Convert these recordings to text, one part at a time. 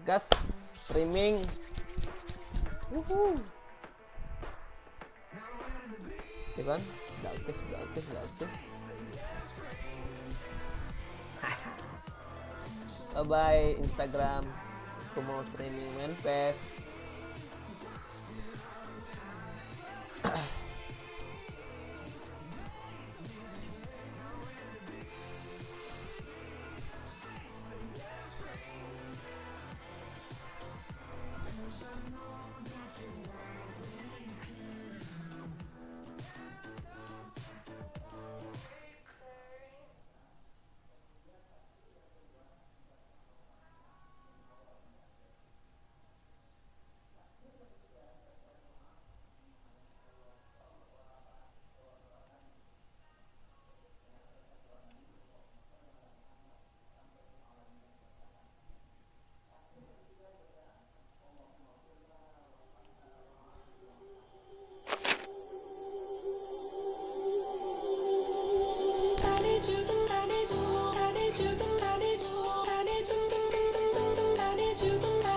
gas streaming. Oke kan? Gak aktif. Bye Instagram. Aku mau streaming main PES.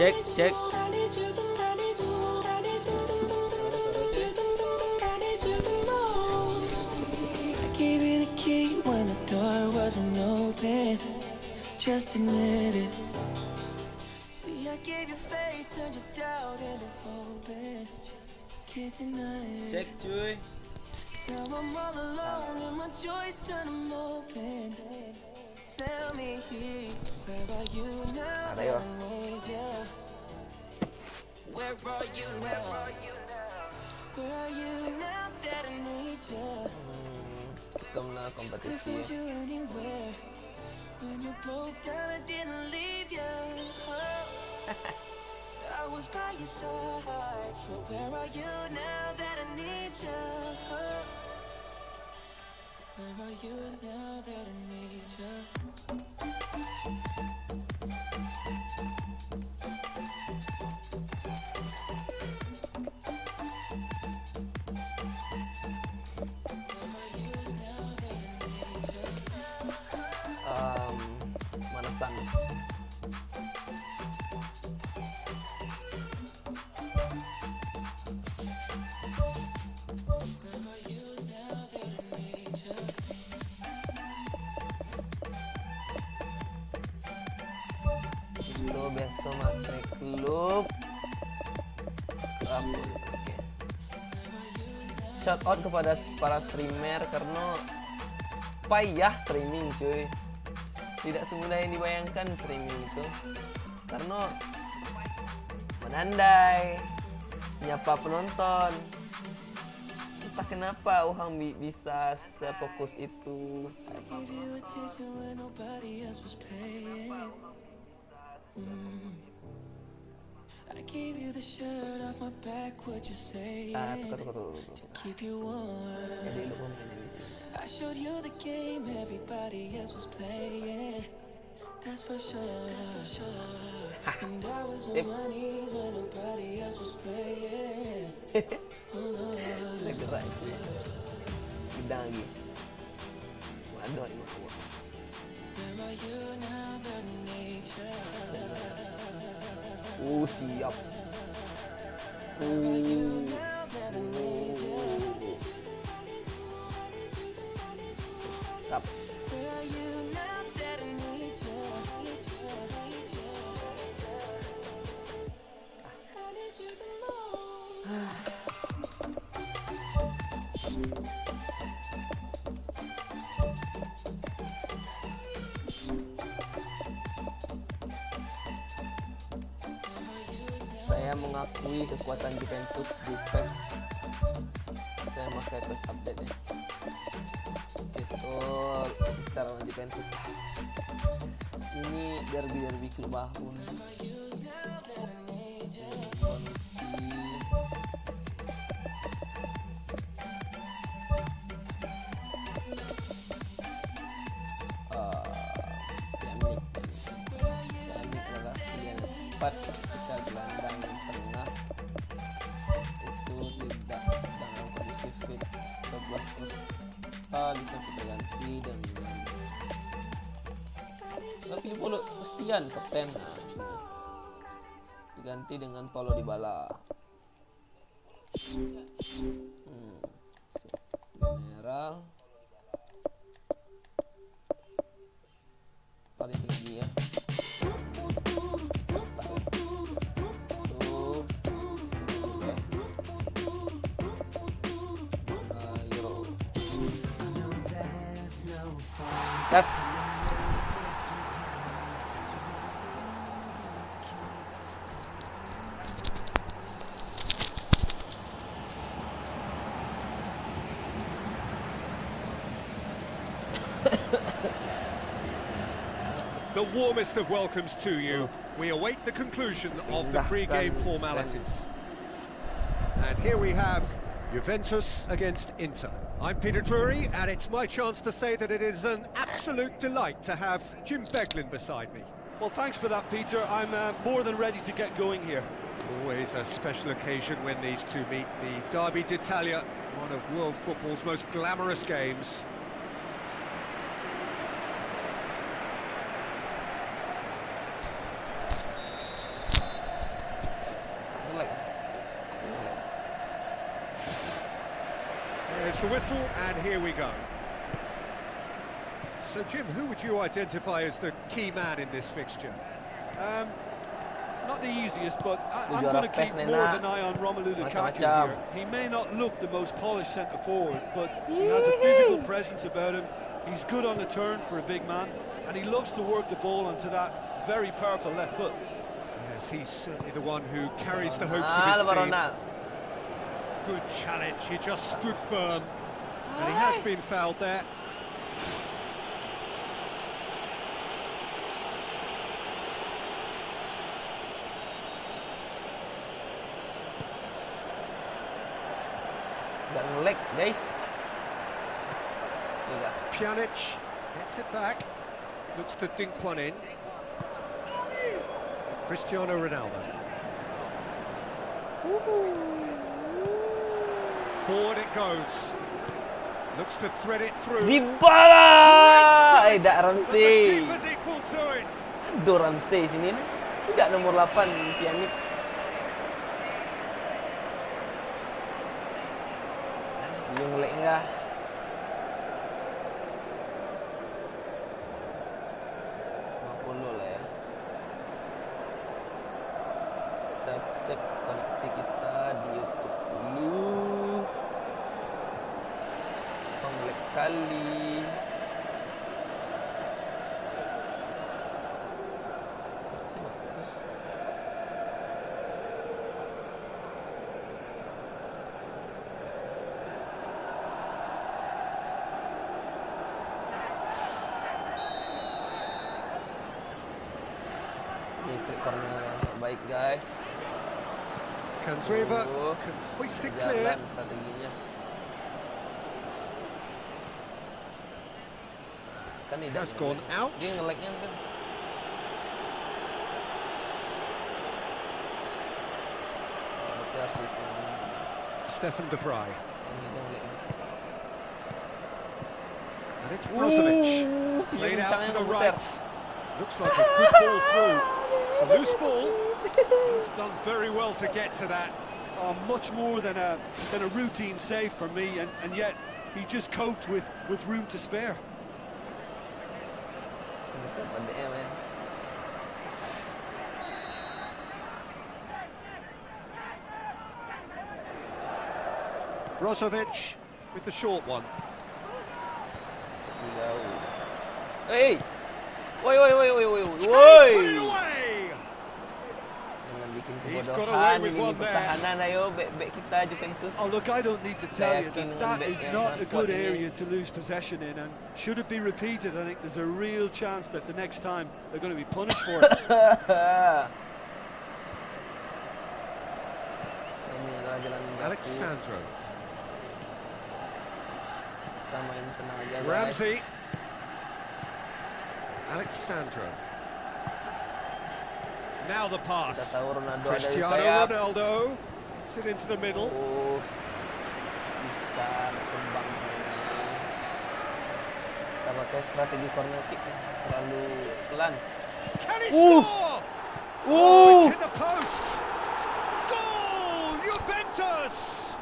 Cek. Gave you the key when the door wasn't open. Just admit it. See, I gave you faith, turned your doubt into hope. Can't deny it. Cek cuy. Now I'm all alone and my joys turn them open. Tell me, where are you now that I need you? Where are you now? Where are you now that I need you? Kita menang kompetisi. Couldn't find you anywhere. When you broke down, I didn't leave you. I was by your side. So where are you now that I need you? Where are you now that I need you? Manasan. Lo besok pakai klub Rambutan. Oke. Shout out kepada para streamer karena payah streaming cuy. Tidak semudah yang dibayangkan streaming itu, karena menandai, menyapa penonton. Entah kenapa orang bisa sefokus itu. I gave you the shirt off my back, what you say? To keep you warm. I showed you the game everybody else was playing. That's for sure. And I was on my knees when nobody else was playing. Oh Lord. Segera itu. Bidang lagi. Waduh, ini mah. Where are you now that nature? Siap. Tap. Saya mengakui kekuatan Juventus di PES. Saya pakai PES update ya. Itu kita lawan Juventus. Ini derby klub baru. Pianik adalah pilihan empat. Kita gelandang tengah itu tidak sedang dalam kondisi fit. 12 terus bisa kita ganti dan tapi polo pastian kapten. diganti dengan Paulo Dybala. General paling tinggi ya. Yes. The warmest of welcomes to you. We await the conclusion of the pre-game formalities. And here we have Juventus against Inter. I'm Peter Drury, and it's my chance to say that it is an absolute delight to have Jim Beglin beside me. Well, thanks for that, Peter. I'm more than ready to get going here. Always a special occasion when these two meet. The Derby d'Italia, one of world football's most glamorous games. There's the whistle, and here we go. So, Jim, who would you identify as the key man in this fixture? Not the easiest, but I'm going to keep more of an eye on Romelu Lukaku here. He may not look the most polished centre-forward, but he has a physical presence about him. He's good on the turn for a big man, and he loves to work the ball onto that very powerful left foot. Yes, he's certainly the one who carries the hopes of his team. Good challenge, he just stood firm, and he has been fouled there. Gak nge-lag, guys. Pjanic gets it back, looks to dink one in. Cristiano Ronaldo. Forward it goes. Looks to thread it through. Dybala! Tidak Ramsey. The keeper's equal to it. Aduh Ramsey sini nih. Tidak nomor 8 Pjanic. Yung nge-lag enggak? Kita cek koneksi kita di YouTube dulu. Nge-lag sekali. Koneksi bagus. Ini trik corner yang terbaik, guys. Kandreva can hoist it clear. Jalan strateginya. Kan tidak Has gone out. Dia nge-lag-nya kan. Berarti harus dihitung. Stefan de Vrij. Ini dia nge-lag-nya. And it's Brozovic. Played out to the right. Looks like a good ball through. It's a loose ball. He's done very well to get to that. Much more than a routine save for me, and yet he just coped with room to spare. Brozovic with the short one. Hey! Woi! Put it away! Jangan bikin kebodohan ini pertahanan, ayo back kita Juventus. Oh look, I don't need to tell you that is not a good area to lose possession in, and should it be repeated, I think there's a real chance that the next time they're going to be punished for it. Alexandro. Kita main tenang aja, guys. Ramsey. Alexandro. Now the pass. Kita tahu Ronaldo Cristiano ada di sayap. Ronaldo gets it into the middle. Bisa berkembang mainnya. Kita pakai strategi corner kick terlalu pelan. Can he score? Oh, it's hit the post. Goal, Juventus.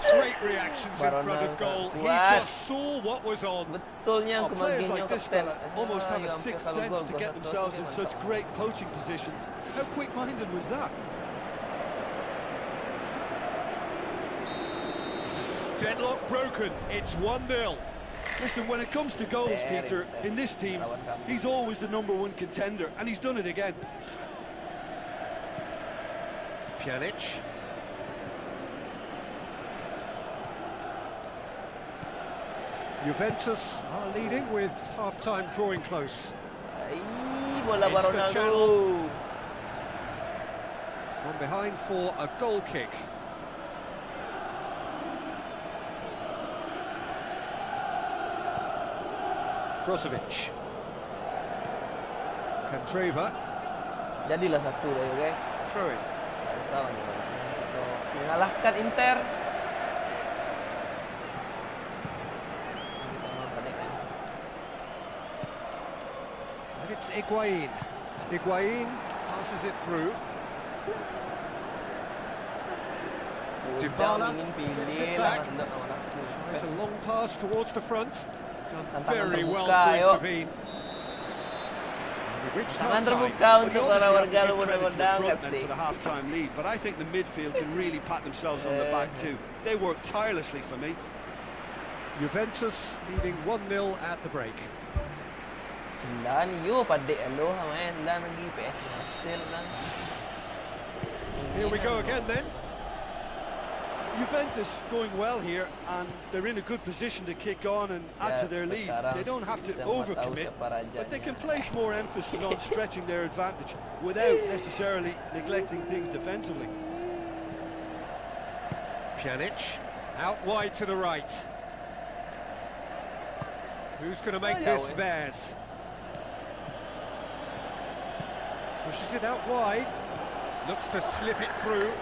Great reactions in front of goal. He just saw what was on. Oh, players like this fella almost have a sixth sense to get themselves in such great poaching positions. How quick-minded was that? Deadlock broken. It's 1-0. Listen, when it comes to goals, Peter, in this team, he's always the #1 contender, and he's done it again. Pjanic. Juventus are leading with half-time drawing close. Bola It's the channel. Ronaldo. On behind for a goal kick. Brozovic. Candreva. Jadilah satu dah, guys. Throw in. Tak usah nih untuk mengalahkan Inter. And it's Higuain. Higuain passes it through. Dybala gets it back. Tries a long pass towards the front. Done very well to intervene. We've reached Tangan half-time. terbuka untuk Well, para you warga obviously luar have to give Padang credit to the front men kasih. for the half-time lead, but I think the midfield can really pat themselves on the back too. They worked tirelessly for me. Juventus leading 1-0 at the break. Sembilan, yo padik lo, main sembilan lagi PES hasil lah. Here we go again then. Juventus going well here, and they're in a good position to kick on and add to their lead. They don't have to overcommit, but they can place more emphasis on stretching their advantage without necessarily neglecting things defensively. Pjanic out wide to the right. Who's going to make this theirs? Pushes it out wide. Looks to slip it through.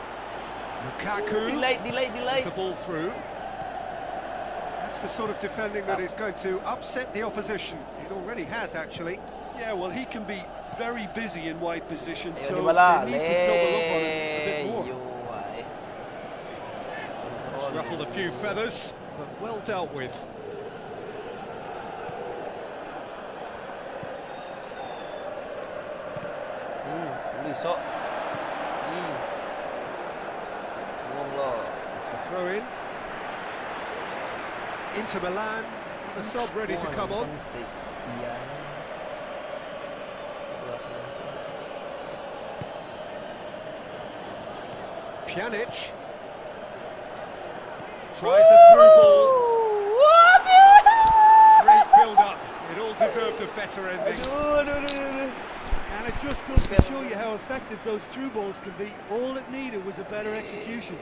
Lukaku. Delay. The ball through. That's the sort of defending that is going to upset the opposition. It already has, actually. Yeah, well, he can be very busy in wide positions, so Dybala, they need to double up on him a bit more. It's ruffled a few feathers, but well dealt with. Luiso. It's a throw in. Inter Milan have a sub ready to come on. Pjanic tries a through ball. Great build-up. It all deserved a better ending. And it just goes to show you how effective those through balls can be. All it needed was a better execution.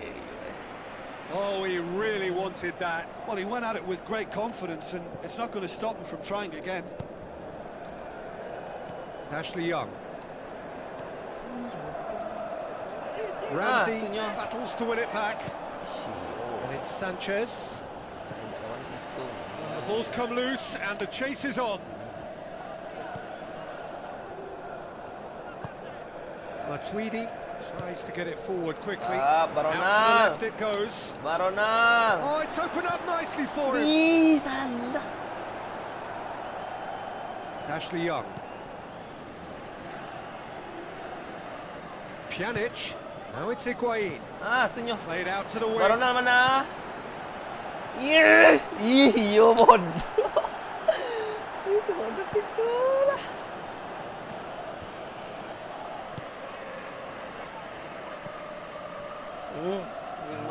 Oh, he really wanted that. Well, he went at it with great confidence, and it's not going to stop him from trying again. Ashley Young. Ramsey Itunya. battles to win it back. And it's Sanchez. The ball's come loose and the chase is on. Matuidi tries to get it forward quickly. Out to the left it goes. Baronal. Oh, it's opened up nicely for him. Salah. Ashley Young. Pjanic. Now it's Higuain. Itunya. Played out to the wing. Baronal mana? Yes. Yo bodoh. Bodoh itu lah.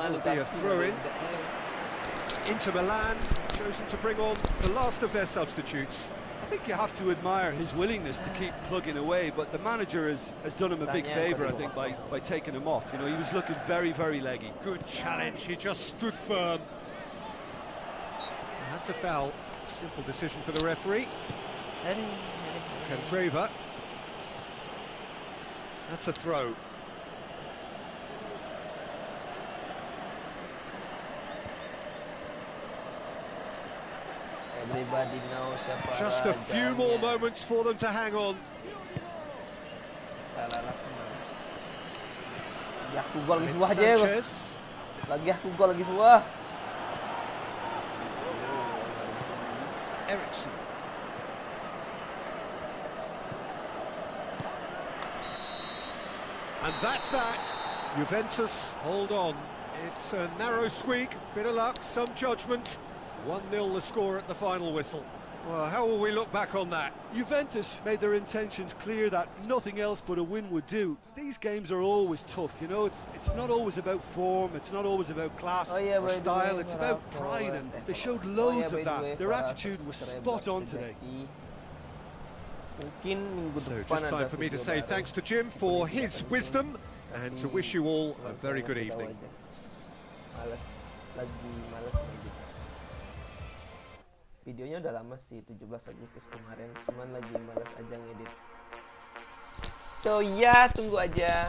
Will be a throw-in. Inter Milan have chosen to bring on the last of their substitutes. I think you have to admire his willingness to keep plugging away, but the manager has done him a big favour, I think, by taking him off. You know, he was looking very, very leggy. Good challenge, he just stood firm. And that's a foul. Simple decision for the referee. Candreva. That's a throw. Everybody knows siapa Just a few more moments for them to hang on. Lagi aku gol lagi suah aja. Lagi aku gol lagi suah. Ericsson. And that's that. Juventus hold on. It's a narrow squeak, bit of luck, some judgment. 1-0 the score at the final whistle. Well, how will we look back on that? Juventus made their intentions clear that nothing else but a win would do. These games are always tough, you know, it's not always about form, it's not always about class or style, it's about pride, and they showed loads of that. Their attitude was spot on today. So just time for me to say thanks to Jim for his wisdom and to wish you all a very good evening. Males lagi. Videonya udah lama sih, 17 Agustus kemarin, cuman lagi malas aja ngedit. So ya, tunggu aja.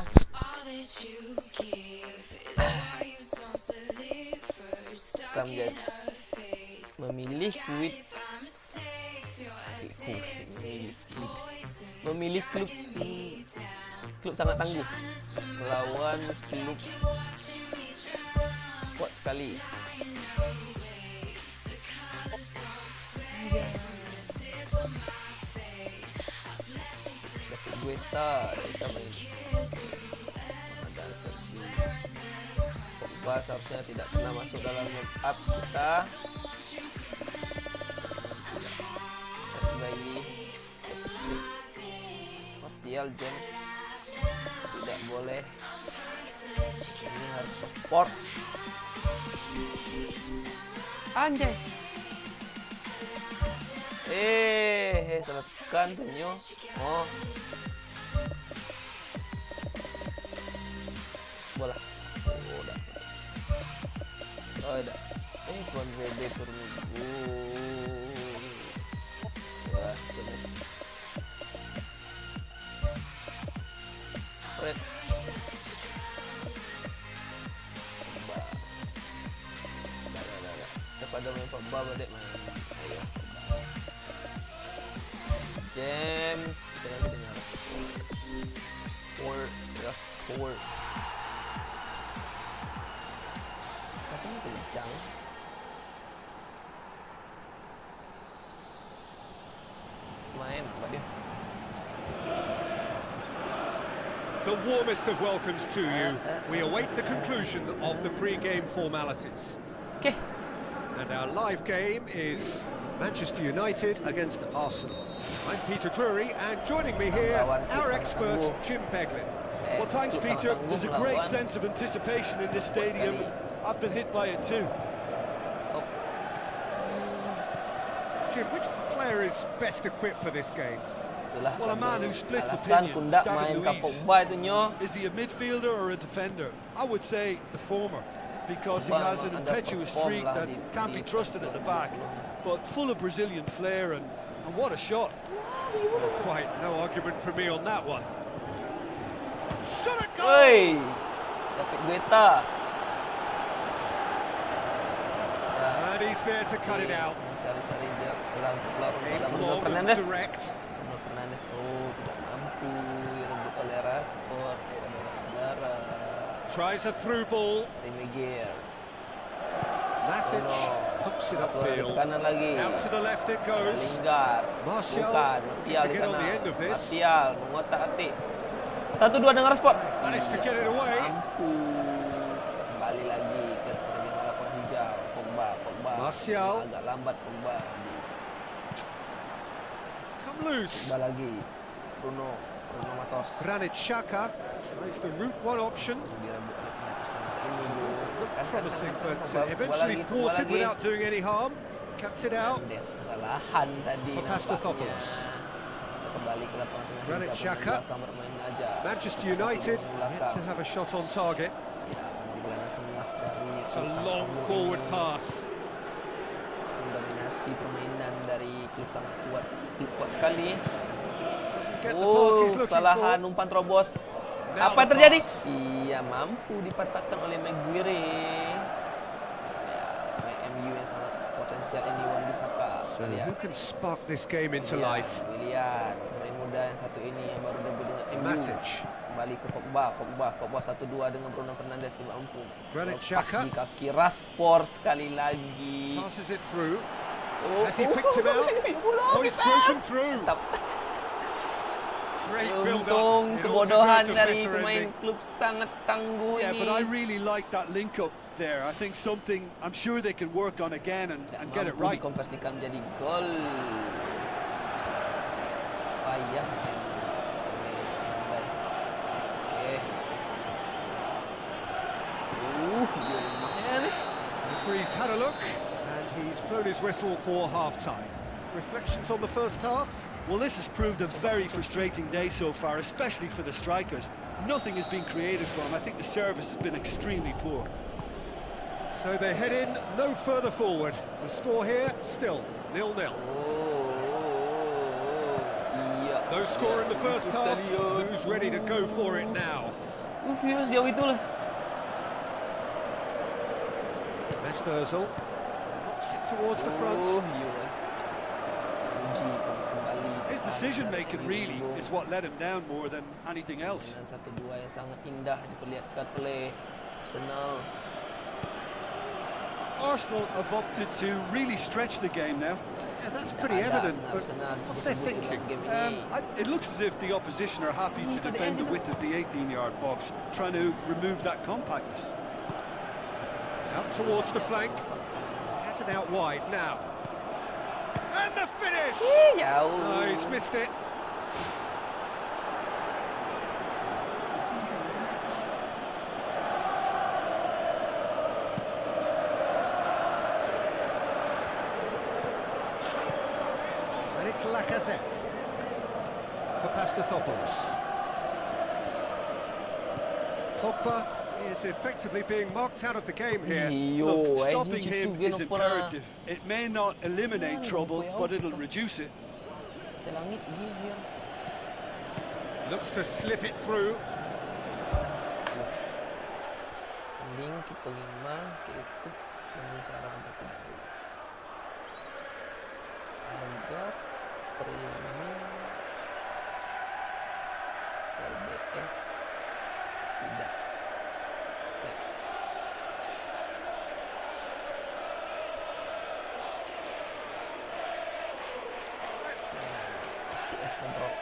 Kita memilih klub sangat tangguh melawan klub kuat sekali. Dapat Guetta dari siapa ini? Ada Sergi. Pogba seharusnya tidak pernah masuk dalam up kita. Bayi Martial James tidak boleh. Ini harus sport. Anjay. Selesaikan tenyo. Oh. Bola. Udah. Oh, udah. Kon VB turun. Ya, jelas. Red. Daripada main Pogba balik main. Ayo. James, kita lagi dengan sport. Rasanya kencang. Main apa dia? The warmest of welcomes to you. We await the conclusion of the pre-game formalities. Okay. And our live game is Manchester United against Arsenal. I'm Peter Drury, and joining me here, our expert, Jim Beglin. Well, thanks, Peter. There's a great sense of anticipation in this stadium. I've been hit by it too. Jim, which player is best equipped for this game? Well, a man who splits opinion, David Luiz. Is he a midfielder or a defender? I would say the former, because he has an impetuous streak that can't be trusted at the back, but full of Brazilian flair, and what a shot. Well, quite no argument for me on that one. Shot a goal! Oi, dapat Guetta. And he's there to cut it out. Mencari-cari celah untuk keluar. Long and direct. Fernandes, tidak mampu direbut oleh Rashford, saudara-saudara. Tries a through ball. Remigir. Matic pumps it upfield. Out to the left it goes. Martial looking to get on the end of this. Martial mengotak-atik. 1-2 dengan Rashford. Managed to get it away. Mampu. Kita kembali lagi ke pertandingan lapangan hijau. Pogba. Martial. Agak lambat Pogba. It's come loose. Pogba lagi. Bruno Matos. Granit Xhaka tries the route one option. Direbut oleh pemain Arsenal ini. Looked promising, but eventually thwarted without doing any harm. Cuts it out. Kesalahan tadi nampaknya. Kembali ke lapangan tengah Granit Xhaka. Manchester United yet to have a shot on target. Ya, gelandang tengah dari It's a long forward pass. Dominasi permainan dari klub sangat kuat, sekali. Kesalahan umpan terobos. Apa yang terjadi? Iya, mampu dipatahkan oleh Maguire. Ya, MU yang sangat potensial ini Wan-Bissaka. So who can spark this game into life? Willian, pemain muda yang satu ini yang baru debut dengan MU. Matic. Kembali ke Pogba 1-2 dengan Bruno Fernandes tidak mampu. Granit Pas Xhaka. di kaki Rashford sekali lagi. Passes it through. Oh, Has he picked him out? Oh, he's broken through. Mantap. Great build Untung up. kebodohan dari pemain klub sangat tangguh Yeah, ini. but I really like that link up there. I think something I'm sure they can work on again and get it right. Dikonversikan menjadi gol. Payah main sampai landai. Oke. Lumayan nih. The referee's had a look and he's blown his whistle for half-time. Reflections on the first half? Well, this has proved a very frustrating day so far, especially for the strikers. Nothing has been created for them. I think the service has been extremely poor. So they head in no further forward. The score here still 0-0. Iya. No score in the first half. Who's ready to go for it now? Virus jauh itulah. Mesnerzl knocks it towards the front. His decision-making really is what let him down more than anything else. Dengan 1-2 yang sangat indah diperlihatkan oleh Arsenal. Arsenal have opted to really stretch the game now. Yeah, that's pretty evident, but what's their thinking? It looks as if the opposition are happy to defend the width of the 18-yard box, trying to remove that compactness. Out towards the flank. Has it out wide now. And the finish! Jauh. Oh, he's missed it. And it's Lacazette for Pastathopoulos. Pogba is effectively being marked out of the game here. Look, stopping him is imperative. It may not eliminate trouble, but it'll reduce it. Looks to slip it through. Mending kita 5 ke itu dengan cara agar tidak ulang. Agar streaming PES tidak. PES kontrol.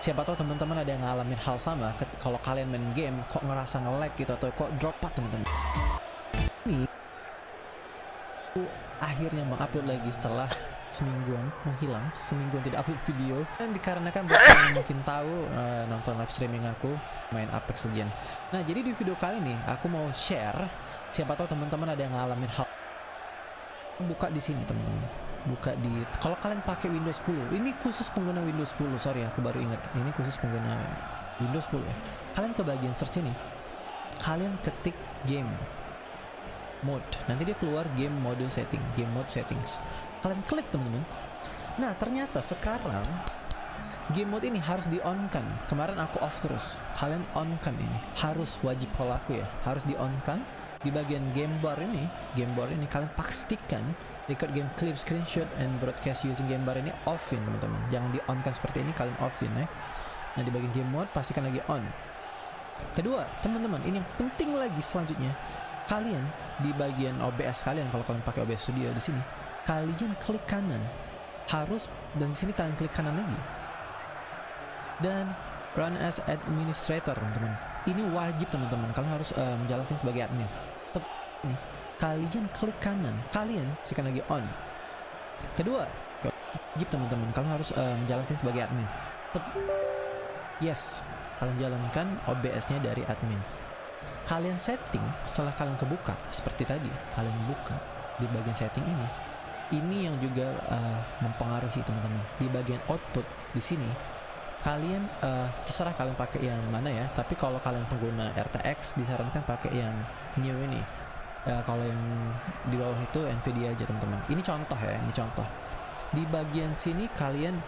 Siapa tahu teman-teman ada yang ngalamin hal sama kalau kalian main game kok ngerasa nge-lag gitu atau kok drop teman-teman. Ini akhirnya mengupload lagi setelah semingguan menghilang, semingguan tidak upload video, dan dikarenakan yang mungkin tahu nonton live streaming aku main Apex Legends. Nah, jadi di video kali ini aku mau share, siapa tahu teman-teman ada yang ngalamin hal. Buka di sini teman-teman. Buka di, kalau kalian pakai Windows 10, ini khusus pengguna Windows 10, sorry aku baru ingat, ini khusus pengguna Windows 10 ya. Kalian ke bagian search ini, kalian ketik game mode, nanti dia keluar game mode setting, game mode settings, kalian klik teman-teman. Nah ternyata sekarang game mode ini harus di on kan, kemarin aku off terus, kalian on kan, ini harus wajib kalau aku ya, harus di on kan. Di bagian game bar ini kalian pastikan record game clip, screenshot, and broadcast using game bar ini offin teman-teman, jangan di on kan seperti ini, kalian offin ya. Nah di bagian game mode pastikan lagi on. Kedua teman-teman, ini yang penting lagi selanjutnya, kalian di bagian OBS kalian, kalau kalian pakai OBS Studio di sini, kalian klik kanan harus, dan di sini kalian klik kanan lagi dan run as administrator teman-teman. Ini wajib teman-teman, kalian harus menjalankan sebagai admin. Ini kalian klik kanan, kalian pastikan lagi on. Kedua, wajib teman-teman, kalian harus menjalankan sebagai admin. Yes, kalian jalankan OBS-nya dari admin. Kalian setting setelah kalian kebuka seperti tadi, kalian buka di bagian setting ini. Ini yang juga mempengaruhi teman-teman. Di bagian output di sini, kalian terserah kalian pakai yang mana ya. Tapi kalau kalian pengguna RTX disarankan pakai yang new ini. Kalau yang di bawah itu Nvidia aja teman-teman. Ini contoh ya, ini contoh. di bagian sini kalian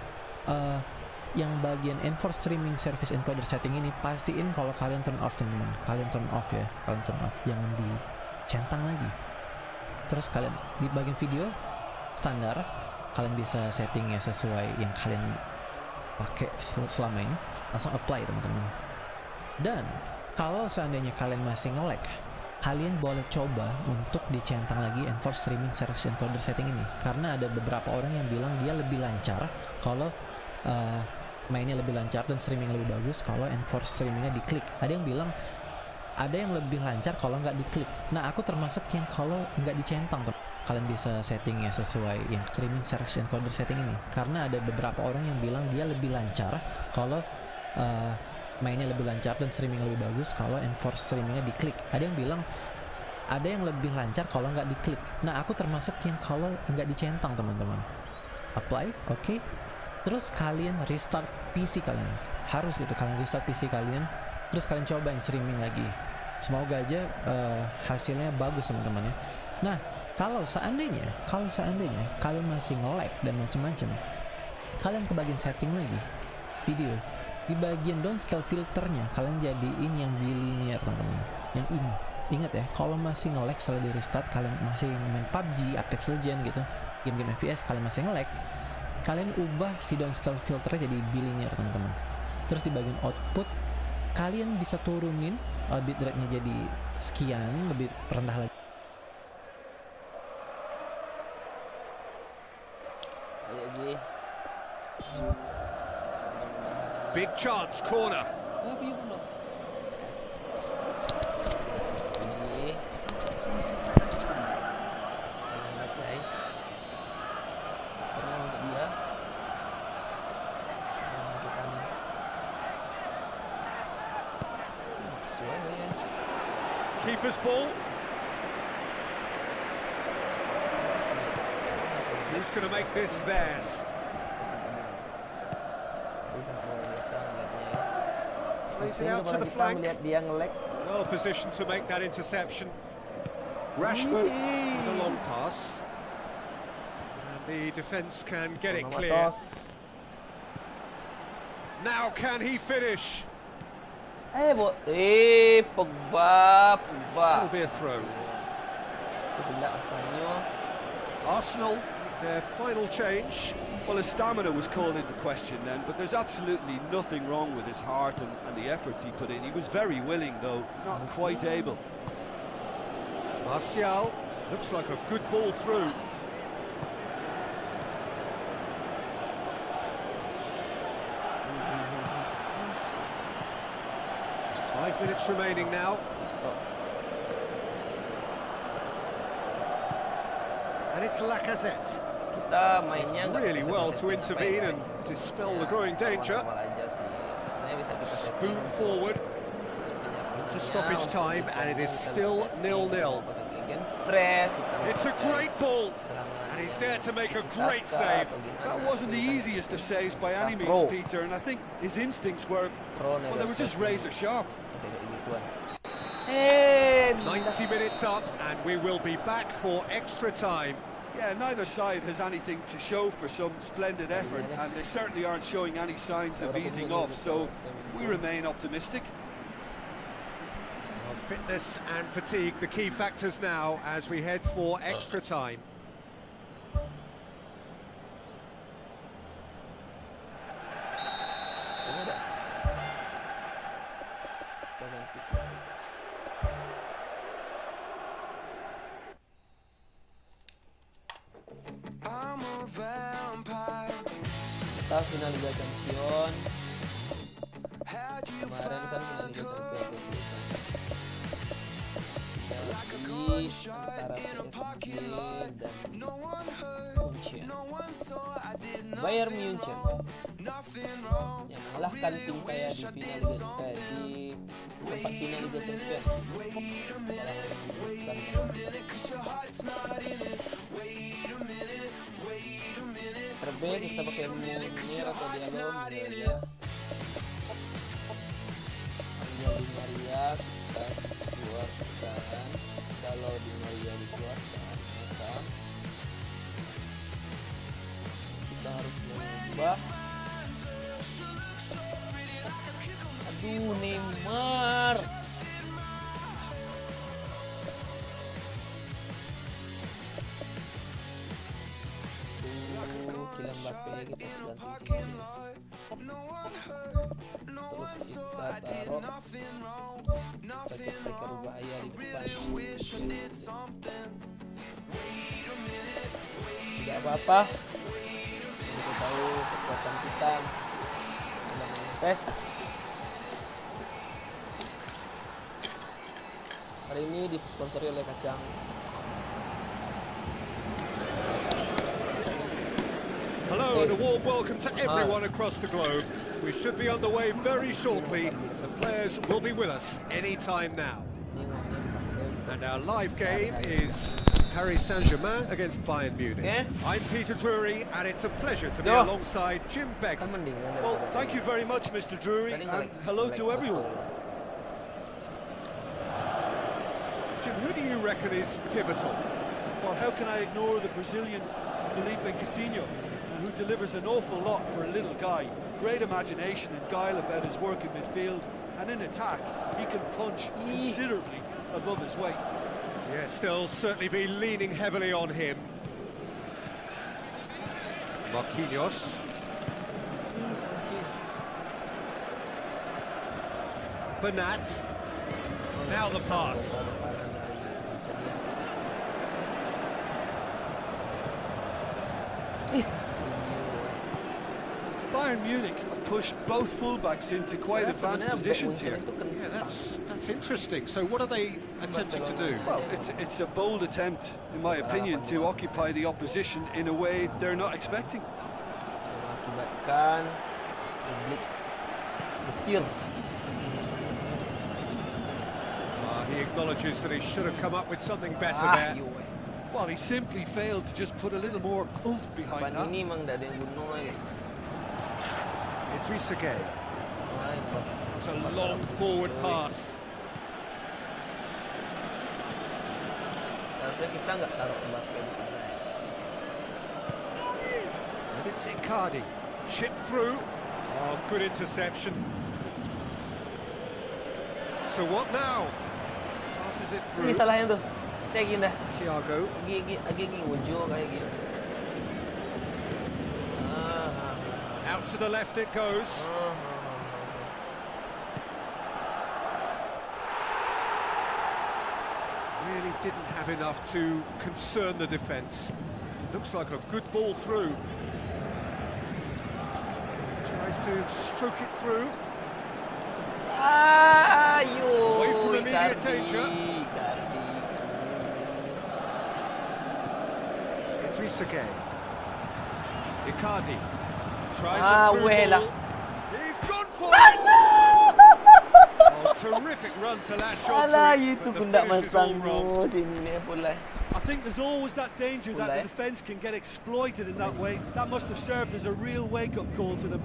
yang bagian enforce streaming service encoder setting ini pastiin kalau kalian turn off teman-teman. Kalian turn off ya, kalian turn off, jangan dicentang lagi. Terus kalian di bagian video standar kalian bisa setting ya sesuai yang kalian pakai selama ini, langsung apply teman-teman. Dan kalau seandainya kalian masih nge-lag, kalian boleh coba untuk dicentang lagi enforce streaming service encoder setting ini, karena ada beberapa orang yang bilang dia lebih lancar kalau mainnya lebih lancar dan streaming lebih bagus kalau enforce streamingnya diklik. Ada yang bilang ada yang lebih lancar kalau nggak diklik. Nah, aku termasuk yang kalau nggak dicentang tuh. Kalian bisa setting ya sesuai yang streaming service encoder setting ini, karena ada beberapa orang yang bilang dia lebih lancar kalau mainnya lebih lancar dan streaming lebih bagus kalau enforce streamingnya diklik. Ada yang bilang ada yang lebih lancar kalau nggak diklik. Nah, aku termasuk yang kalau nggak dicentang teman-teman. Apply, oke. Terus kalian restart PC kalian, harus itu kalian restart PC kalian, terus kalian coba yang streaming lagi. Semoga aja hasilnya bagus teman-teman ya. Nah, kalau seandainya kalian masih nge-lag dan macam-macam, kalian ke bagian setting lagi video, di bagian downscale filternya kalian jadiin yang bilinear teman-teman, yang ini. Ingat ya, kalau masih nge-lag setelah di restart, kalian masih main PUBG, Apex Legends gitu, game-game FPS, kalian masih nge-lag, kalian ubah si downscale filternya jadi bilinear teman-teman. Terus di bagian output kalian bisa turunin bitrate-nya jadi sekian, lebih rendah lagi. Big chance, corner. Keeper's ball. Who's going to make this theirs? Plays it out to the flank. Well positioned to make that interception. Rashford with a long pass. And the defence can get it clear. Now can he finish? Pogba. That'll be a throw. Arsenal, their final change. Well, his stamina was called into question then, but there's absolutely nothing wrong with his heart and the efforts he put in. He was very willing, though, not quite able. Martial, looks like a good ball through. Just 5 minutes remaining now. And it's Lacazette. Really well to intervene and dispel the growing danger. Spoon forward into stoppage time, and it is still 0-0. It's a great ball, and he's there to make a great save. That wasn't the easiest of saves by any means, Peter, and I think his instincts were, well, they were just razor sharp. 90 minutes up, and we will be back for extra time. Yeah, neither side has anything to show for some splendid effort, and they certainly aren't showing any signs of easing off, so we remain optimistic. Well, fitness and fatigue, the key factors now as we head for extra time. Kita final Liga Champion kemarin kan, final Liga Champion antara PSG dan München, Bayern München yang mengalahkan tim saya di final di tempat final Liga Champion. RB kita pakai Munir atau Diallo ya. Angel Di Maria kita keluarkan. Kalau Di Maria dikeluarkan, maka Coba. Aduh, Neymar. Gila Mbappe, kita ganti sini. Terus kita taruh striker bahaya di depan. Tidak apa-apa. Kita tahu kekuatan kita dalam PES. Hari ini disponsori oleh kacang. Hello and a warm welcome to everyone across the globe. We should be on the way very shortly. The players will be with us any time now. And our live game is Paris Saint-Germain against Bayern Munich. I'm Peter Drury, and it's a pleasure to be alongside Jim Beck. Well, thank you very much, Mr. Drury, and hello to everyone. Jim, who do you reckon is pivotal? Well, how can I ignore the Brazilian Felipe Coutinho, who delivers an awful lot for a little guy. Great imagination and guile about his work in midfield, and in attack he can punch considerably above his weight. Yes, they'll certainly be leaning heavily on him. Marquinhos. Bernat. Now the pass. Bayern Munich have pushed both fullbacks into quite advanced positions here. Yeah, that's interesting. So what are they attempting to do? Well, it's a bold attempt, in my opinion, to occupy the opposition in a way they're not expecting. Mengakibatkan publik getir. He acknowledges that he should have come up with something better there. Well, he simply failed to just put a little more oomph behind that. Ini memang tidak ada yang bunuh aja. Idrissa Gueye. It's a long forward pass. Seharusnya kita nggak taruh Mbappe di sana. And it's Icardi. Chip through. Oh, good interception. So what now? Passes it through. Ini salahnya tuh. Kayak gini dah. Thiago. Lagi ujung kayak gini. Out to the left it goes. Really didn't have enough to concern the defence. Looks like a good ball through. Tries to stroke it through. Away from immediate danger. Idrissa Gueye. Icardi. Tries a through ball. He's gone for it! Oh, terrific run to latch on Alah, to it, itu but kundak the finish is all masang wrong. sini ni pulai. I think there's always that danger that the defence can get exploited in that way. That must have served as a real wake-up call to them.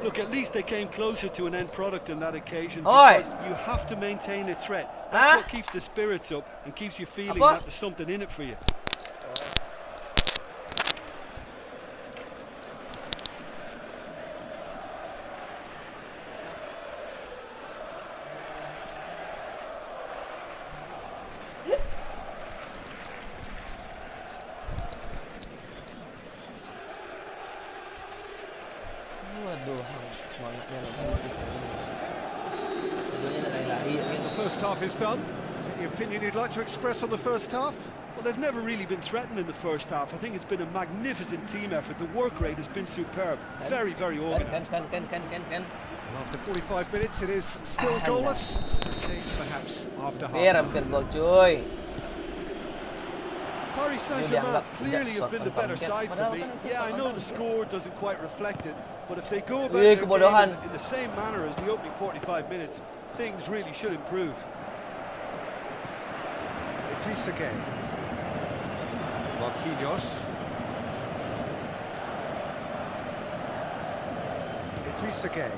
Look, at least they came closer to an end product on that occasion, because you have to maintain a threat. That's what keeps the spirits up and keeps you feeling that there's something in it for you. Waduh, semangatnya langsung The first half is done. Any opinion you'd like to express on the first half? Well, they've never really been threatened in the first half. I think it's been a magnificent team effort. The work rate has been superb. Very, very organised. And after 45 minutes, it is still goalless. Change perhaps after half. Hampir gol, cuy. Paris Saint-Germain clearly have been the better side for me. Yeah, I know the score doesn't quite reflect it, but if they go about their game in the same manner as the opening 45 minutes, things really should improve. Idrissa Gueye. Marquinhos. Idrissa Gueye.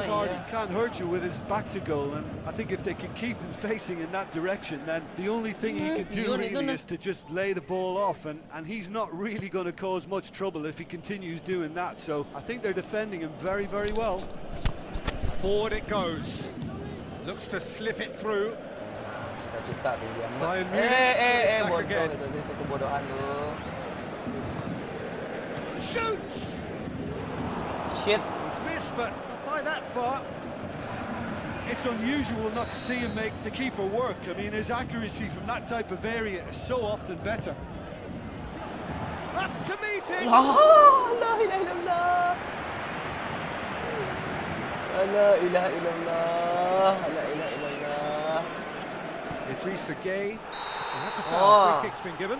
Cardi can't hurt you with his back to goal, and I think if they can keep him facing in that direction, then the only thing he can do really is to just lay the ball off, and he's not really going to cause much trouble if he continues doing that. So I think they're defending him very, very well. Forward it goes. Looks to slip it through. Cita-cita tuh dia. Bayern Munich back bodoh again. itu kebodohan tuh. Shoots! Shit. He's missed, but not by that far. It's unusual not to see him make the keeper work. I mean, his accuracy from that type of area is so often better. Up to meet him! La ilaha illallah. La ilaha illallah. La ilaha illallah. Idrissa Gueye. And that's a foul. Free kick's been given.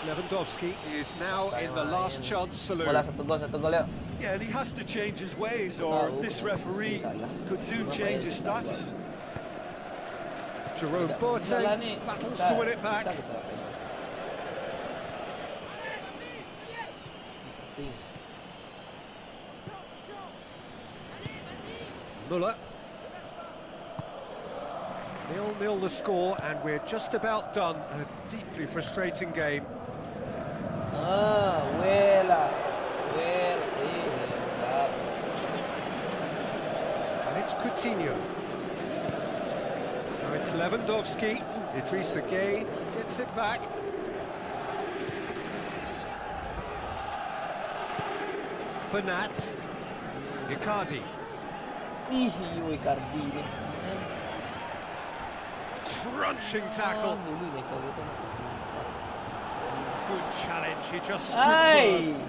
Lewandowski is now in the last chance saloon. Bola satu gol yuk. Yeah, and he has to change his ways, or this referee could soon change his status. Jerome Boateng battles to win it back. Muller. 0-0 the score, and we're just about done. A deeply frustrating game. And it's Coutinho. Now it's Lewandowski. Idrissa Gueye gets it back. Bernat. Icardi. Icardi nih. Crunching tackle. Good challenge. He just stood firm.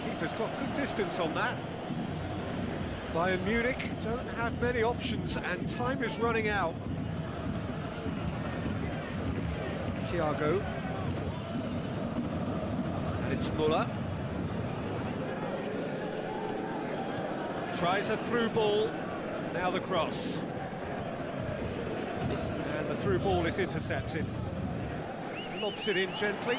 Keeper's got good distance on that. Bayern Munich don't have many options, and time is running out. Thiago. And it's Muller. Tries a through ball. Now the cross. And the through ball is intercepted. Lobs it in gently.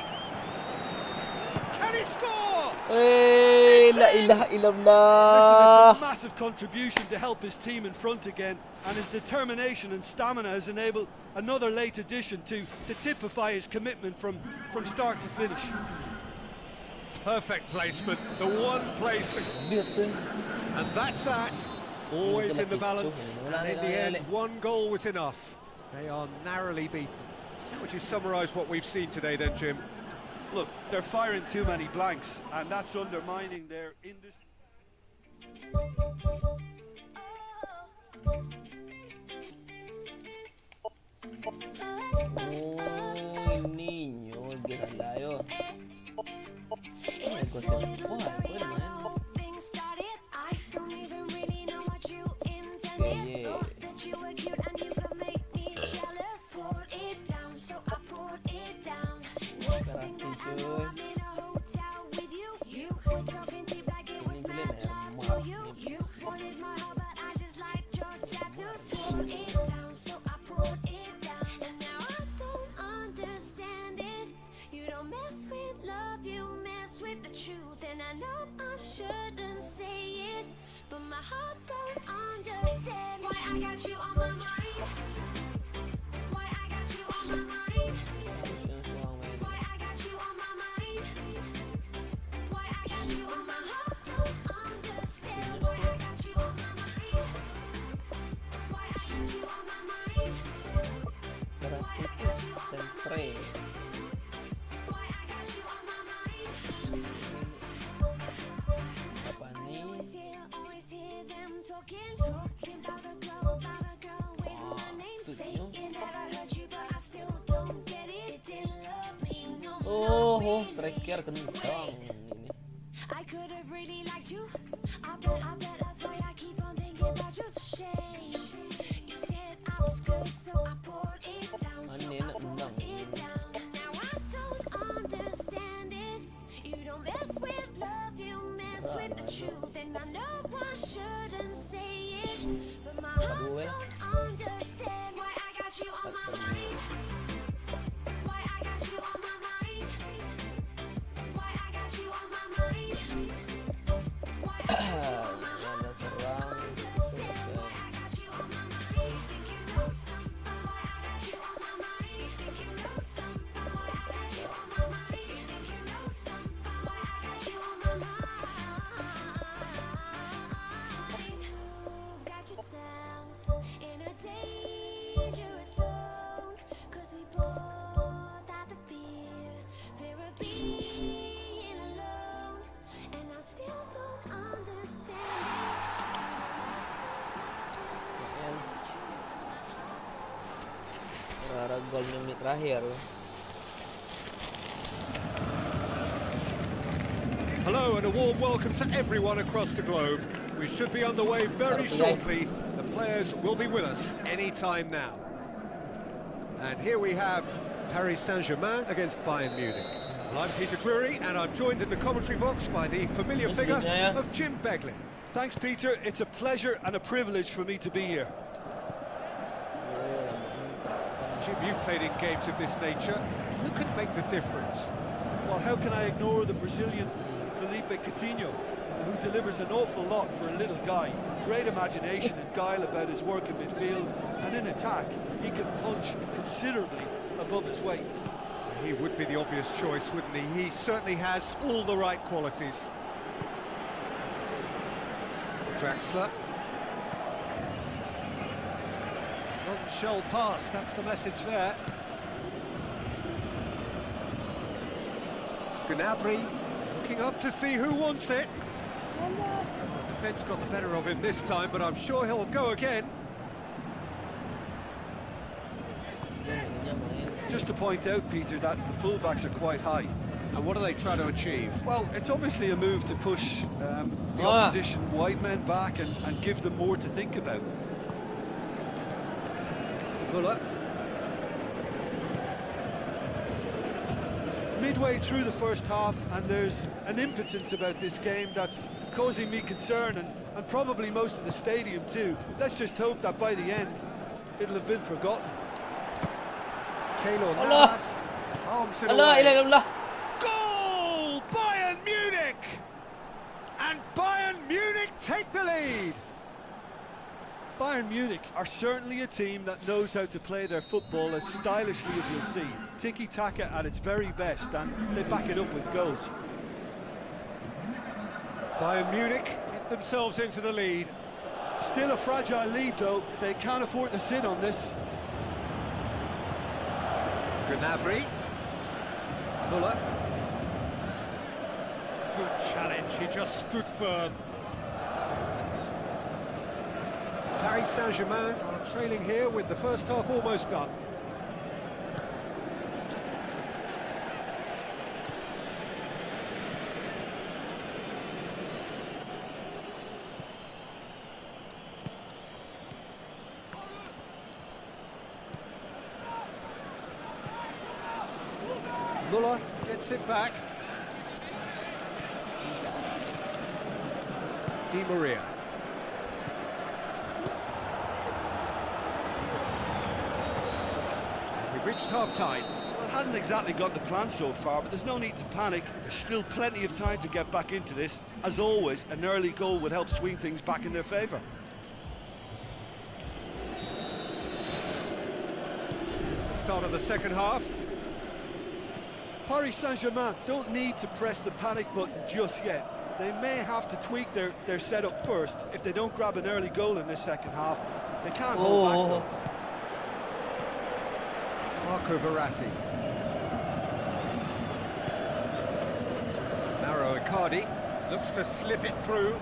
Can he score? La ilaha illallah. Listen, it's a massive contribution to help his team in front again, and his determination and stamina has enabled another late addition to typify his commitment from start to finish. Perfect placement, the one place, and that's that. Always in the balance, and in the end, one goal was enough. They are narrowly beaten. How would you summarise what we've seen today then, Jim? Look, they're firing too many blanks, and that's undermining their industry. Niño, que salió. Oh, striker kentang ini. Aneh nak tendang. Gelandang serang gol menit terakhir. Hello and a warm welcome to everyone across the globe. We should be on the way very shortly. The players will be with us any time now. And here we have Paris Saint-Germain against Bayern Munich. Well, I'm Peter Drury and I'm joined in the commentary box by the familiar figure of Jim Beglin. Thanks, Peter. It's a pleasure and a privilege for me to be here. Jim, you've played in games of this nature. Who can make the difference? Well, how can I ignore the Brazilian Felipe Coutinho, who delivers an awful lot for a little guy? Great imagination and guile about his work in midfield, and in attack, he can punch considerably above his weight. He would be the obvious choice, wouldn't he? He certainly has all the right qualities. Draxler. Shell pass, that's the message there. Gnabry looking up to see who wants it. Defence got the better of him this time, but I'm sure he'll go again. Just to point out, Peter, that the fullbacks are quite high. And what are they trying to achieve? Well, it's obviously a move to push the opposition wide men back and give them more to think about. Muller. Midway through the first half, and there's an impotence about this game that's causing me concern, and probably most of the stadium too. Let's just hope that by the end it'll have been forgotten. Keylor Allah. Navas arms it Allah, away. ilallah. Goal! Bayern Munich! And Bayern Munich take the lead! Bayern Munich are certainly a team that knows how to play their football as stylishly as you'll see. Tiki-taka at its very best, and they back it up with goals. Bayern Munich get themselves into the lead. Still a fragile lead though, they can't afford to sit on this. Gnabry. Muller. Good challenge, he just stood firm. Paris Saint-Germain are trailing here with the first half almost done. Muller gets it back. Di Maria. We've reached half-time. Well, it hasn't exactly gone to plan so far, but there's no need to panic. There's still plenty of time to get back into this. As always, an early goal would help swing things back in their favour. It's the start of the second half. Paris Saint-Germain don't need to press the panic button just yet. They may have to tweak their setup first. If they don't grab an early goal in this second half, they can't hold back though. Marco Verratti. Mauro Icardi looks to slip it through.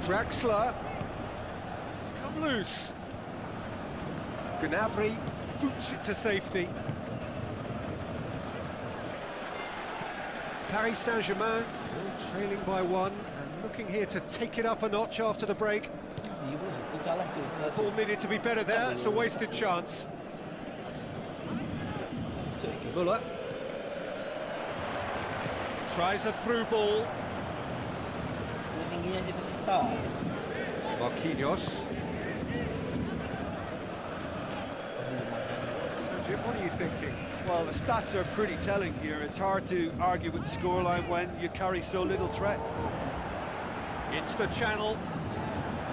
Draxler. It's come loose. Gnabry boots it to safety. Paris Saint-Germain still trailing by one and looking here to take it up a notch after the break. Ball needed to be better there, it's a wasted chance. Muller tries a through ball. Marquinhos. What are you thinking? Well, the stats are pretty telling here. It's hard to argue with the scoreline when you carry so little threat. Into the channel.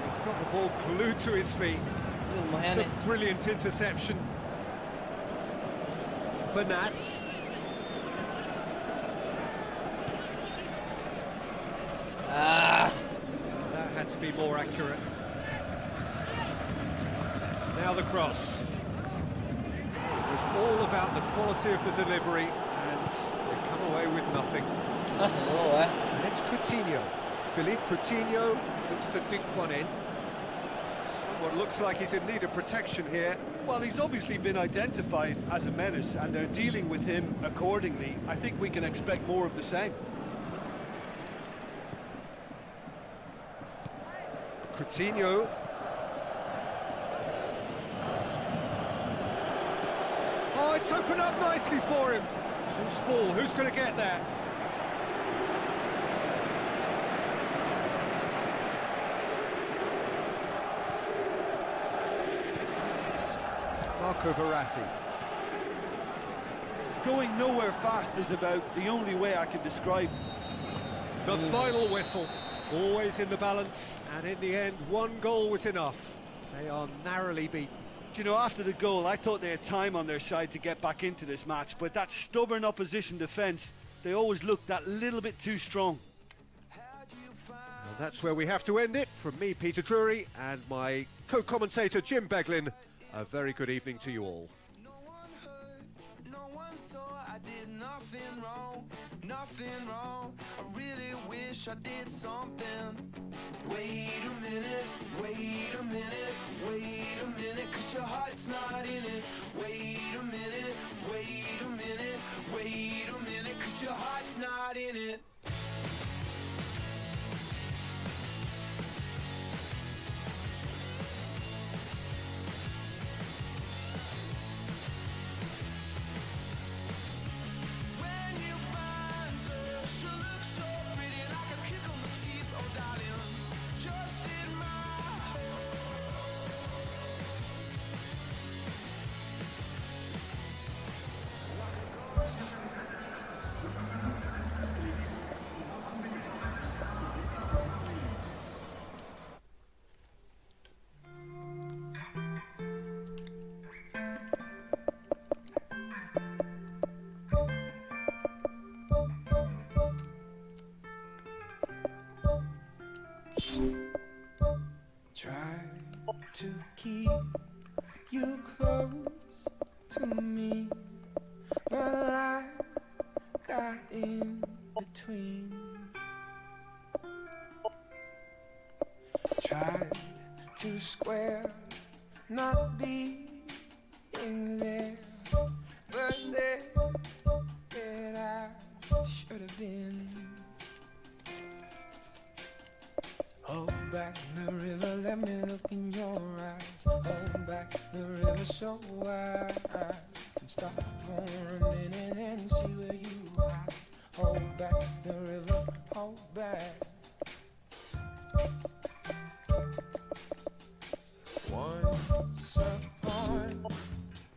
He's got the ball glued to his feet. It's a brilliant interception. Bernat. That had to be more accurate. Now the cross. It was all about the quality of the delivery, and they come away with nothing. And it's Coutinho. Philippe Coutinho looks to dink one in. Someone looks like he's in need of protection here. Well, he's obviously been identified as a menace, and they're dealing with him accordingly. I think we can expect more of the same. Coutinho. Oh, it's opened up nicely for him. Whose ball? Who's going to get that? Marco Verratti. Going nowhere fast is about the only way I can describe. The final whistle. Always in the balance, and in the end, one goal was enough. They are narrowly beaten. You know, after the goal, I thought they had time on their side to get back into this match, but that stubborn opposition defence, they always looked that little bit too strong. Well, that's where we have to end it. From me, Peter Drury, and my co-commentator, Jim Beglin, a very good evening to you all. Nothing wrong, I really wish I did something. Wait a minute, wait a minute, wait a minute, 'cause your heart's not in it. Wait a minute, wait a minute, wait a minute, 'cause your heart's not in it. Try to keep you close to me, but I got in between. Tried to square not being there, but there that I should have been. Hold back the river, let me look in your eyes. Hold back the river so I can stop for a minute and see where you hide. Hold back the river, hold back. Once upon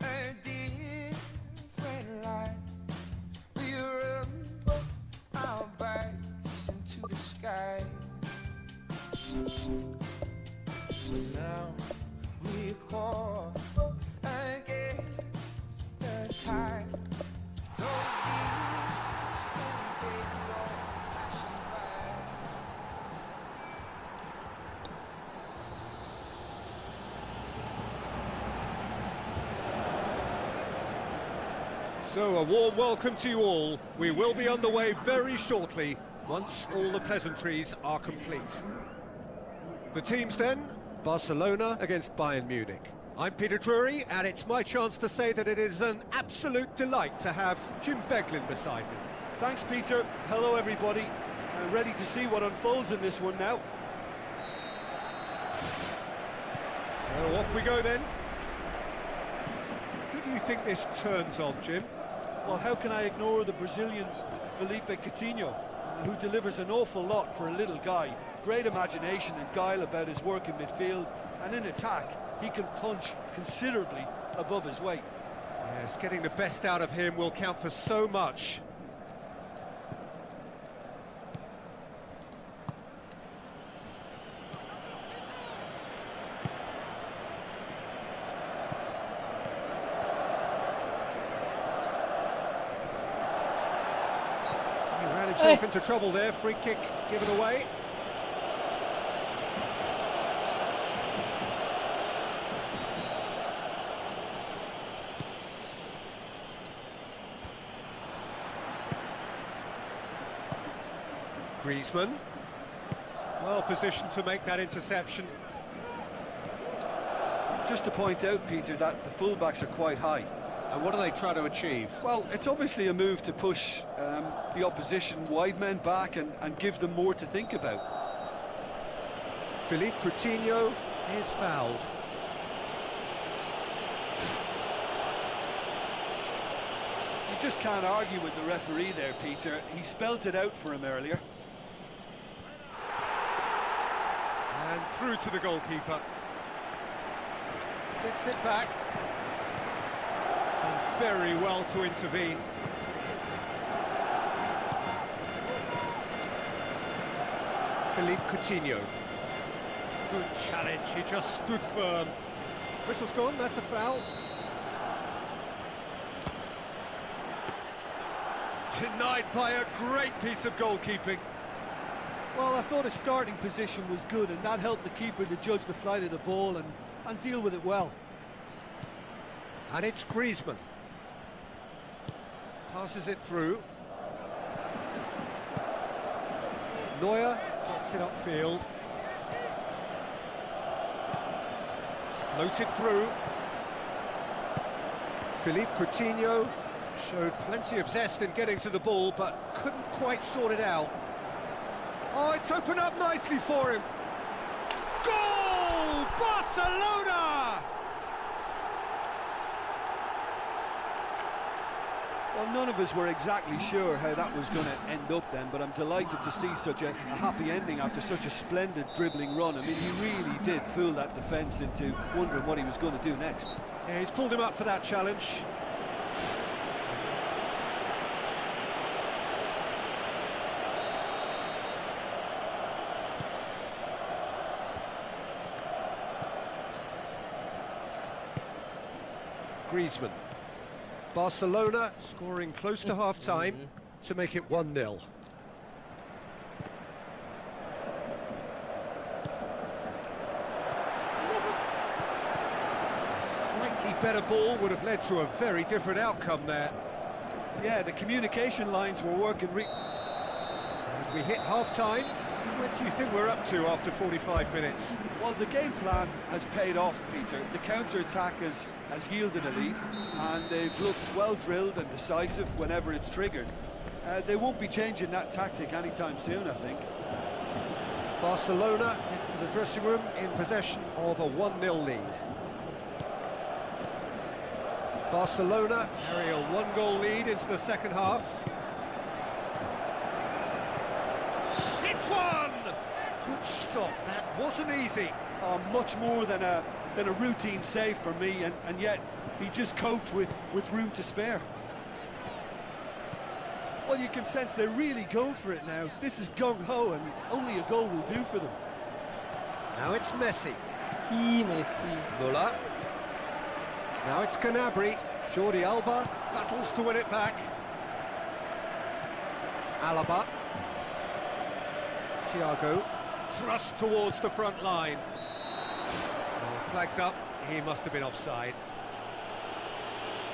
a different life, we rubbed our backs into the sky. Now we call against the tide. So a warm welcome to you all. We will be on the way very shortly once all the pleasantries are complete. The teams then, Barcelona against Bayern Munich. I'm Peter Drury, and it's my chance to say that it is an absolute delight to have Jim Beglin beside me. Thanks, Peter. Hello, everybody. Ready to see what unfolds in this one now. So off we go then. Who do you think this turns on, Jim? Well, how can I ignore the Brazilian Philippe Coutinho, who delivers an awful lot for a little guy. Great imagination and guile about his work in midfield, and in attack he can punch considerably above his weight. Yes, getting the best out of him will count for so much. He ran himself into trouble there, free kick given away. Griezmann, well positioned to make that interception. Just to point out, Peter, that the fullbacks are quite high. And what are they trying to achieve? Well, it's obviously a move to push the opposition wide men back and give them more to think about. Philippe Coutinho is fouled. You just can't argue with the referee there, Peter. He spelt it out for him earlier. And through to the goalkeeper. Gets it back. Done very well to intervene. Philippe Coutinho. Good challenge, he just stood firm. Whistle's gone, that's a foul. Denied by a great piece of goalkeeping. Well, I thought his starting position was good, and that helped the keeper to judge the flight of the ball and deal with it well. And it's Griezmann. Passes it through. Neuer gets it upfield. Floated through. Philippe Coutinho showed plenty of zest in getting to the ball, but couldn't quite sort it out. Oh, it's opened up nicely for him. Goal! Barcelona! Well, none of us were exactly sure how that was going to end up then, but I'm delighted to see such a happy ending after such a splendid dribbling run. I mean, he really did fool that defence into wondering what he was going to do next. Yeah, he's pulled him up for that challenge. Griezmann. Barcelona scoring close to half-time to make it 1-0. A slightly better ball would have led to a very different outcome there. Yeah, the communication lines were working. And we hit half-time. What do you think we're up to after 45 minutes? Well, the game plan has paid off, Peter. The counter-attack has yielded a lead, and they've looked well-drilled and decisive whenever it's triggered. They won't be changing that tactic anytime soon, I think. Barcelona head for the dressing room in possession of a 1-0 lead. Barcelona carry a 1-goal lead into the second half. It's one! Good stop, that wasn't easy. Much more than a routine save for me, and yet he just coped with room to spare. Well, you can sense they're really going for it now. This is gung-ho, and only a goal will do for them. Now it's Messi. Messi. Muller. Now it's Gnabry. Jordi Alba battles to win it back. Alaba. Thiago. Thrust towards the front line. Oh, flags up. He must have been offside.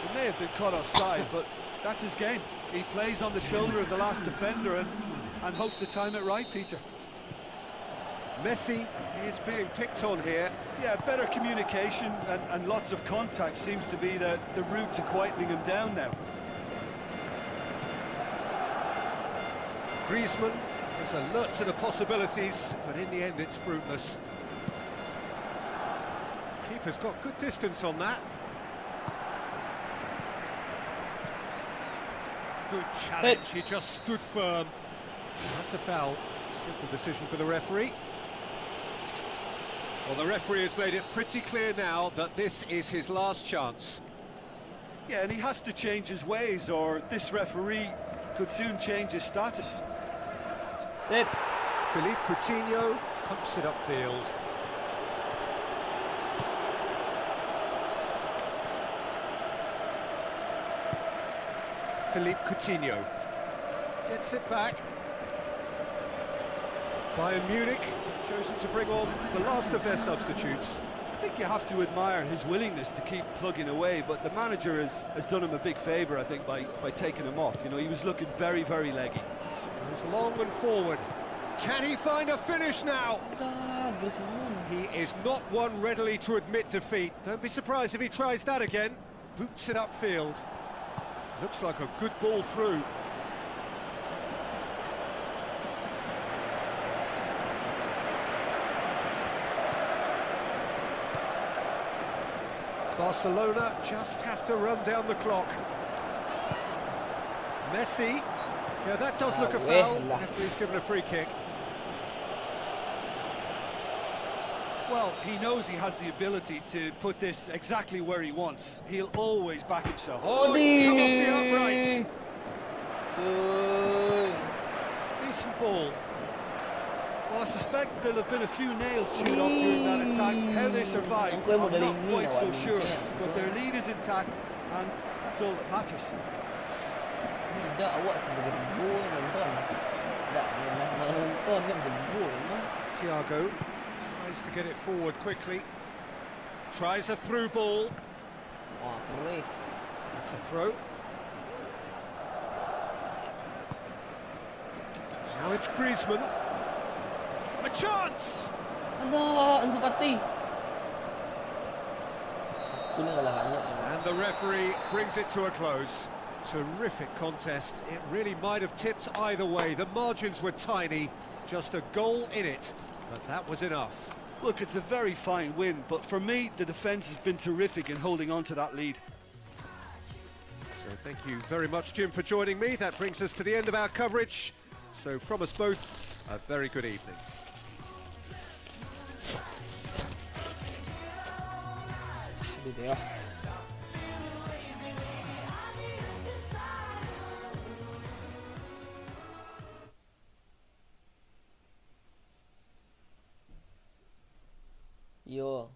He may have been caught offside, but that's his game. He plays on the shoulder of the last defender and hopes to time it right, Peter. Messi is being picked on here. Yeah, better communication and lots of contact seems to be the route to quietening him down now. Griezmann is alert to the possibilities, but in the end it's fruitless. Keeper's got good distance on that. Good challenge, he just stood firm. That's a foul. Simple decision for the referee. Well, the referee has made it pretty clear now that this is his last chance. Yeah, and he has to change his ways, or this referee could soon change his status. Sit. Philippe Coutinho pumps it upfield. Philippe Coutinho gets it back. Bayern Munich have chosen to bring on the last of their substitutes. I think you have to admire his willingness to keep plugging away, but the manager has done him a big favour, I think, by taking him off. You know, he was looking very, very leggy. Goes long and forward. Can he find a finish now? He is not one readily to admit defeat. Don't be surprised if he tries that again. Boots it upfield. Looks like a good ball through. Barcelona just have to run down the clock. Messi. Yeah, that does look a foul. Referee's given a free kick. Well, he knows he has the ability to put this exactly where he wants. He'll always back himself. Oh, it's come off the upright. Decent ball. Well, I suspect there'll have been a few nails chewed off during that attack. How they survived, I'm not quite so sure. But their lead is intact, and that's all that matters. Tidak, awak sebut nonton. Tak nonton dia sebut. Thiago tries to get it forward quickly. Tries a through ball. Oh, terus. It's a throw. Now it's Griezmann. A chance! Alah, Ansu Fati. And the referee brings it to a close. Terrific contest. It really might have tipped either way. The margins were tiny, just a goal in it, but that was enough. Look, it's a very fine win, but for me, the defence has been terrific in holding on to that lead. So thank you very much, Jim, for joining me. That brings us to the end of our coverage. So from us both, a very good evening. Yo.